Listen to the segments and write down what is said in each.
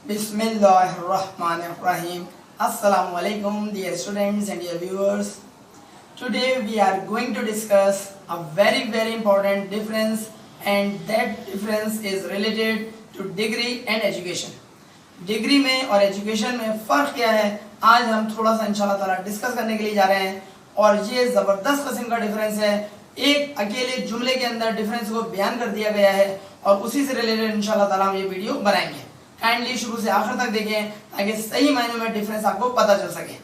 Bismillahirrahmanirrahim. Assalamu alaikum dear students and dear viewers. Today we are going to discuss a very important difference, and that difference is related to degree and education. Degree में और education में फ़र्क क्या है, आज हम थोड़ा सा इंशाल्लाह ताला डिस्कस करने के लिए जा रहे हैं। और ये ज़बरदस्त किस्म का डिफरेंस है, एक अकेले जुमले के अंदर डिफरेंस को बयान कर दिया गया है और उसी से रिलेटेड इंशाल्लाह ताला हम ये वीडियो बनाएंगे। काइंडली शुरू से आखिर तक देखें ताकि सही मायनों में डिफरेंस आपको पता चल सके।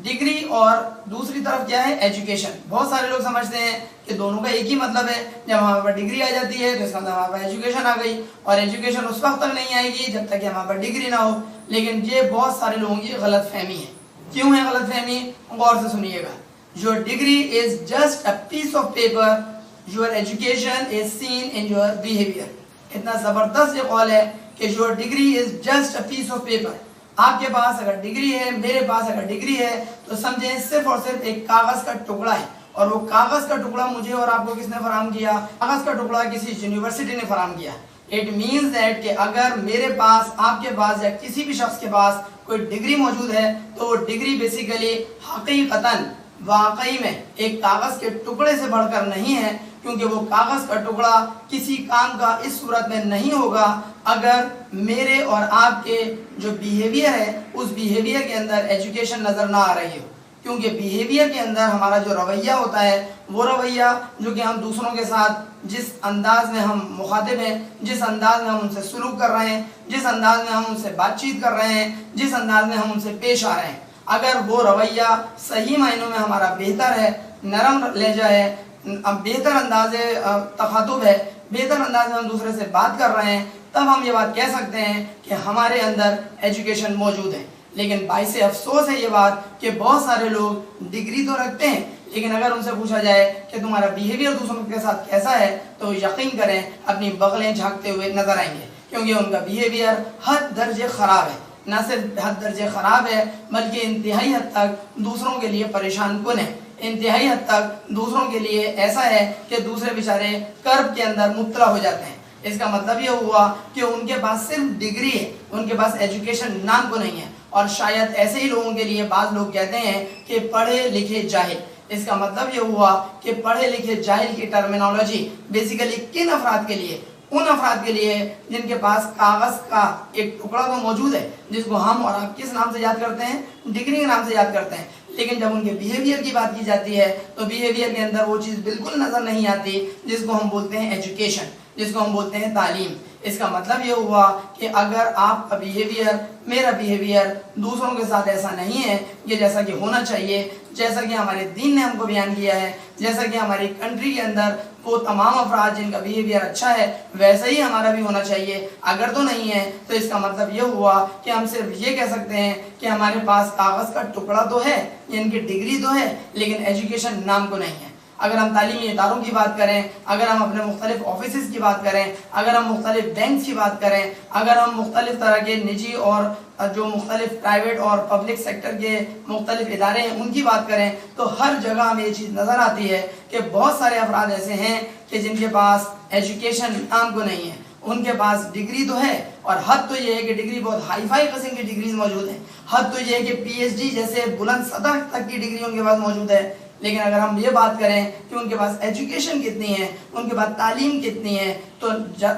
डिग्री और दूसरी तरफ क्या है, एजुकेशन। बहुत सारे लोग समझते हैं कि दोनों का एक ही मतलब है, जब हमारे पास डिग्री आ जाती है तो इसका मतलब हमारे पास एजुकेशन आ गई, और एजुकेशन उस वक्त तक नहीं आएगी जब तक कि हमारे पास डिग्री ना हो। लेकिन ये बहुत सारे लोगों की गलत फहमी है। क्यों है गलत फहमी, गौर से सुनिएगा। Your degree is just a piece of paper, your education is seen in your behaviour. इतना जबरदस्त ये कॉल है कि your degree is just a piece of paper. आपके पास अगर डिग्री है, मेरे पास अगर डिग्री है, तो समझें सिर्फ और सिर्फ एक कागज का टुकड़ा है। और वो कागज का टुकड़ा मुझे और आपको किसने फराहम किया, कागज का टुकड़ा किसी यूनिवर्सिटी ने फराहम किया। इट मीन्स दैट कि अगर मेरे पास, आपके पास या किसी भी शख्स के पास कोई डिग्री मौजूद है तो वो डिग्री बेसिकली हकीकतन वाकई में एक कागज के टुकड़े से बढ़कर नहीं है, क्योंकि वो कागज का टुकड़ा किसी काम का इस सूरत में नहीं होगा अगर मेरे और आपके जो बिहेवियर है उस बिहेवियर के अंदर एजुकेशन नजर ना आ रही हो। क्योंकि बिहेवियर के अंदर हमारा जो रवैया होता है, वो रवैया जो कि हम दूसरों के साथ जिस अंदाज में हम मुखातिब हैं, जिस अंदाज में हम उनसे सुलूक कर रहे हैं, जिस अंदाज में हम उनसे बातचीत कर रहे हैं, जिस अंदाज में हम उनसे पेश आ रहे हैं, अगर वो रवैया सही मायनों में हमारा बेहतर है, नरम लहजा है, बेहतर अंदाज़े तखातुब है, बेहतर अंदाज में हम दूसरे से बात कर रहे हैं, तब हम ये बात कह सकते हैं कि हमारे अंदर एजुकेशन मौजूद है। लेकिन बाइसे अफसोस है ये बात कि बहुत सारे लोग डिग्री तो रखते हैं, लेकिन अगर उनसे पूछा जाए कि तुम्हारा बिहेवियर दूसरों के साथ कैसा है, तो यकीन करें अपनी बगलें झांकते हुए नजर आएंगे, क्योंकि उनका बिहेवियर हद दर्जे ख़राब है। न सिर्फ हद दर्जे ख़राब है बल्कि इंतहाई हद तक दूसरों के लिए परेशान कुन है, इंतहाई हद तक दूसरों के लिए ऐसा है कि दूसरे बेचारे कर्ब के अंदर मुब्तला हो जाते हैं। इसका मतलब ये हुआ कि उनके पास सिर्फ डिग्री है, उनके पास एजुकेशन नाम को नहीं है। और शायद ऐसे ही लोगों के लिए बाज़ लोग कहते हैं कि पढ़े लिखे जाहिल। इसका मतलब ये हुआ कि पढ़े लिखे जाहिल की टर्मिनोलॉजी बेसिकली किन अफराद के लिए, उन अफराद के लिए जिनके पास कागज का एक टुकड़ा तो मौजूद है, जिसको हम और आप किस नाम से याद करते हैं, डिग्री के नाम से याद करते हैं। लेकिन जब उनके बिहेवियर की बात की जाती है तो बिहेवियर के अंदर वो चीज़ बिल्कुल नजर नहीं आती जिसको हम बोलते हैं एजुकेशन, जिसको हम बोलते हैं तालीम। इसका मतलब ये हुआ कि अगर आपका बिहेवियर, मेरा बिहेवियर दूसरों के साथ ऐसा नहीं है कि जैसा कि होना चाहिए, जैसा कि हमारे दीन ने हमको बयान किया है, जैसा कि हमारी कंट्री के अंदर वो तमाम अफराद जिनका बिहेवियर अच्छा है वैसा ही हमारा भी होना चाहिए, अगर तो नहीं है तो इसका मतलब ये हुआ कि हम सिर्फ ये कह सकते हैं कि हमारे पास कागज़ का टुकड़ा तो है, इनकी डिग्री तो है, लेकिन एजुकेशन नाम को नहीं है। अगर हम तालीमी इदारों की बात करें, अगर हम अपने मुख्तलिफ ऑफिस की बात करें, अगर हम मुख्तलिफ बैंक की बात करें, अगर हम मुख्तलिफ तरह के निजी और जो मुख्तलिफ प्राइवेट और पब्लिक सेक्टर के मुख्तलिफ इदारे हैं उनकी बात करें, तो हर जगह हमें ये चीज़ नज़र आती है कि बहुत सारे अफराद ऐसे हैं कि जिनके पास एजुकेशन नाम को नहीं है। उनके पास डिग्री तो है, और हद तो ये है कि डिग्री बहुत हाई फाई किस्म की डिग्रीज मौजूद हैं। हद तो ये है कि PhD जैसे बुलंद सतह तक की डिग्री उनके पास मौजूद है। लेकिन अगर हम ये बात करें कि उनके पास एजुकेशन कितनी है, उनके पास तालीम कितनी है, तो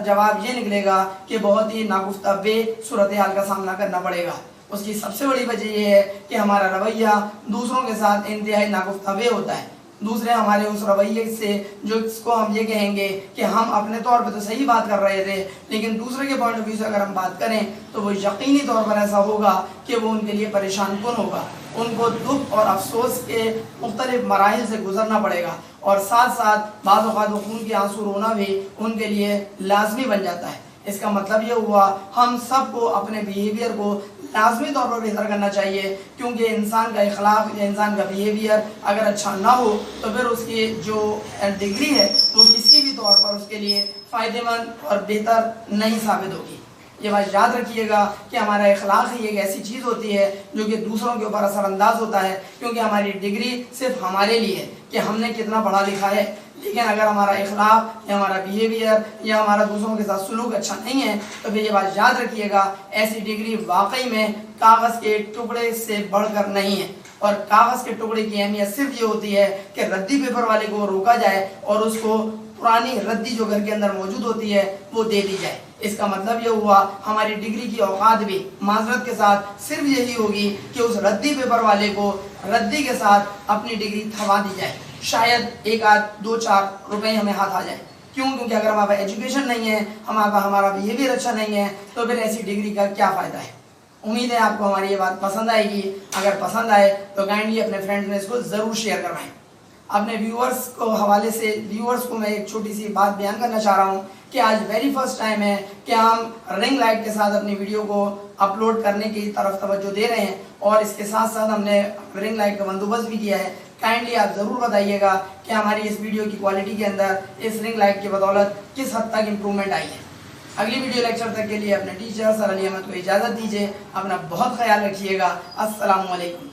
जवाब ये निकलेगा कि बहुत ही नागुफ्ता बे सूरत हाल का सामना करना पड़ेगा। उसकी सबसे बड़ी वजह ये है कि हमारा रवैया दूसरों के साथ इंतहाई नागुफ्ता बे होता है। दूसरे हमारे उस रवैये से जो इसको हम ये कहेंगे कि हम अपने तौर पे तो सही बात कर रहे थे, लेकिन दूसरे के पॉइंट ऑफ व्यू से अगर हम बात करें तो वो यकीनी तौर पर ऐसा होगा कि वो उनके लिए परेशान कुन होगा, उनको दुख और अफसोस के मुख्तलिफ मराहिल से गुजरना पड़ेगा, और साथ साथ बाज़ औक़ात खून के आंसू रोना भी उनके लिए लाजमी बन जाता है। इसका मतलब ये हुआ हम सबको अपने बिहेवियर को लाजमी तौर पर बेहतर करना चाहिए, क्योंकि इंसान का इखलाक या इंसान का बिहेवियर अगर अच्छा ना हो तो फिर उसकी जो डिग्री है वो किसी भी तौर पर उसके लिए फ़ायदेमंद और बेहतर नहीं साबित होगी। ये बात याद रखिएगा कि हमारा इखलाक ही एक ऐसी चीज़ होती है जो कि दूसरों के ऊपर असरअंदाज होता है, क्योंकि हमारी डिग्री सिर्फ हमारे लिए कि हमने कितना पढ़ा लिखा है, لیکن اگر ہمارا اخلاق یا ہمارا بیہیویئر یا ہمارا دوسروں کے ساتھ سلوک اچھا نہیں ہے تو پھر یہ بات یاد رکھیے گا ایسی ڈگری واقعی میں کاغذ کے ٹکڑے سے بڑھ کر نہیں ہے، اور کاغذ کے ٹکڑے کی اہمیت صرف یہ ہوتی ہے کہ ردی پیپر والے کو روکا جائے اور اس کو پرانی ردی جو گھر کے اندر موجود ہوتی ہے وہ دے دی جائے۔ اس کا مطلب یہ ہوا ہماری ڈگری کی اوقات بھی معذرت کے ساتھ صرف یہی ہوگی کہ اس ردی پیپر والے کو ردی کے ساتھ اپنی ڈگری تھما دی جائے، شاید ایک آدھ 2-4 روپے ہمیں ہاتھ آ جائے۔ کیوں؟ کیونکہ اگر ہمارا ایجوکیشن نہیں ہے، ہمارا بیہیویئر اچھا نہیں ہے تو پھر ایسی ڈگری کا کیا فائدہ ہے۔ امید ہے آپ کو ہماری یہ بات پسند آئے گی، اگر پسند آئے تو کائنڈلی اپنے فرینڈز میں اس کو ضرور شیئر کروائیں۔ اپنے ویورز کو میں ایک چھوٹی سی بات بیان کرنا چاہ رہا ہوں کہ آج ویری فرسٹ ٹائم ہے کہ ہم رنگ لائٹ کے ساتھ اپنی ویڈیو کو اپلوڈ کرنے کی طرف توجہ دے رہے ہیں، اور اس کے ساتھ ساتھ ہم نے رنگ لائٹ کا بندوبست بھی کیا ہے۔ کائنڈلی آپ ضرور بتائیے گا کہ ہماری اس ویڈیو کی کوالٹی کے اندر اس رنگ لائٹ کی بدولت کس حد تک امپرومنٹ آئی ہے۔ اگلی ویڈیو لیکچر تک کے لیے اپنے ٹیچر سر علی احمد کو اجازت دیجیے، اپنا بہت خیال رکھیے گا۔ السلام علیکم۔